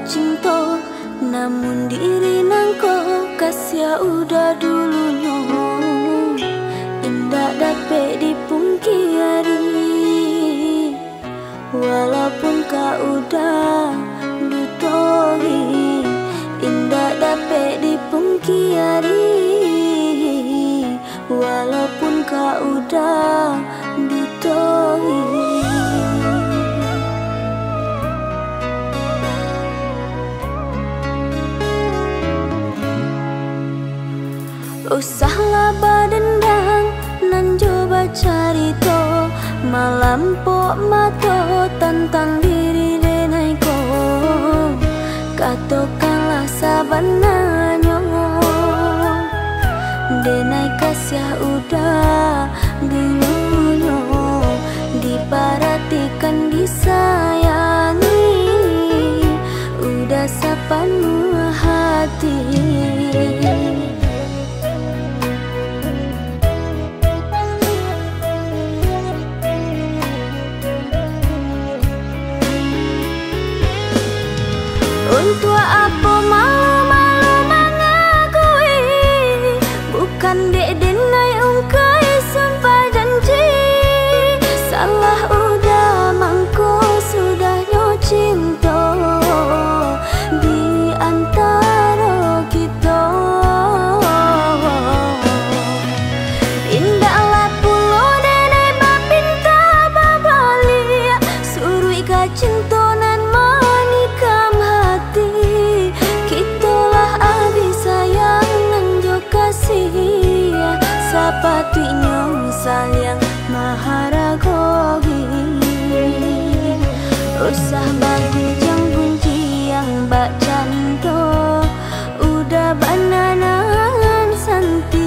cinta, namun diri nangko kasih udah dulunya. Indah dapat dipungkiri, walaupun kau udah dutoi. Indah dapat dipungkiri, walaupun kau udah dutoi. Usahlah badendang nan coba carito, malam pok mato tentang diri denaiko. Katokanlah sabananyo, denai kasih udah dulunya. Diperhatikan disayangi, udah sepenuh hati. Untuk apa malu-malu mengakui, bukan dek denai ungkai sumpah janji. Salah udah mangko sudah cinta di antara kita. Indahlah pulau denai bapinta babali, suruh ika cinta nan manikam hati. Kitalah abi sayang nan jo kasih, sapatnya sayang maharagogi. Usah bagi jang bunci yang bak canto, udah bananan santi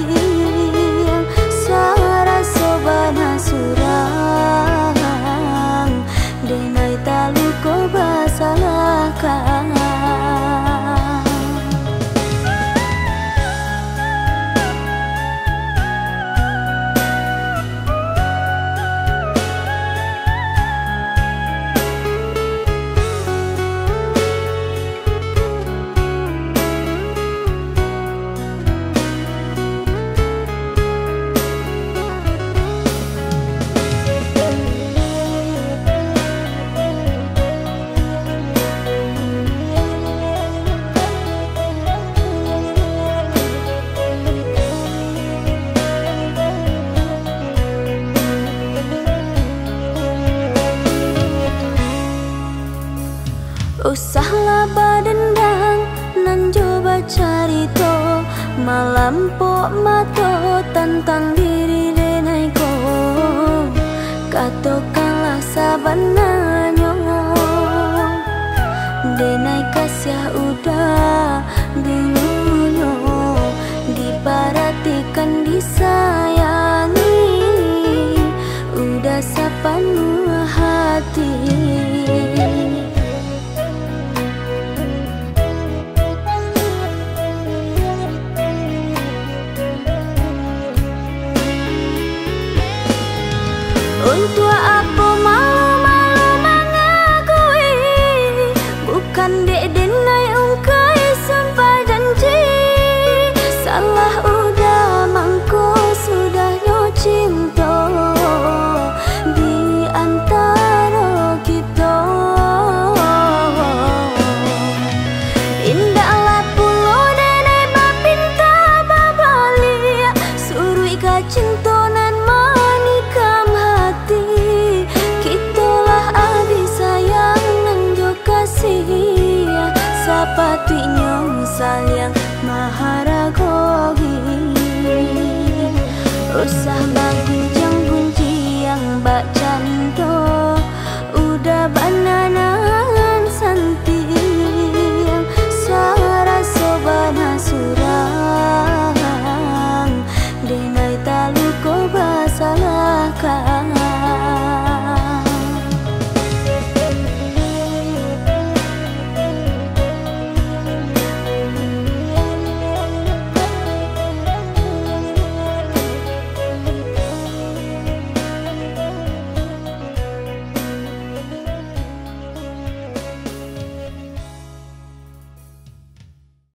yang sara sobana surang. Denai talu ko basalahkan. Usahlah badendang nan coba carito, malam pok mato tentang diri denaiko. Katokanlah sabananyo, denai kasih udah dulunya. Diperhatikan disayangi, udah sepenuh hati. Untuk apa malu-malu mengakui, bukan dek denai ungkai sumpah janji. Salah udah mangko sudah cinta di antara kita. Indahlah pulau denai bapinta babali, suruh ika cinta nan manikam hati. Kitalah abi sayang nan jo kasih, sapatnya sayang maharagogi. Usah bagi jang bunci yang bak canto, udah bananan santi yang sara sobana surang. Denai talu ko basalahkan.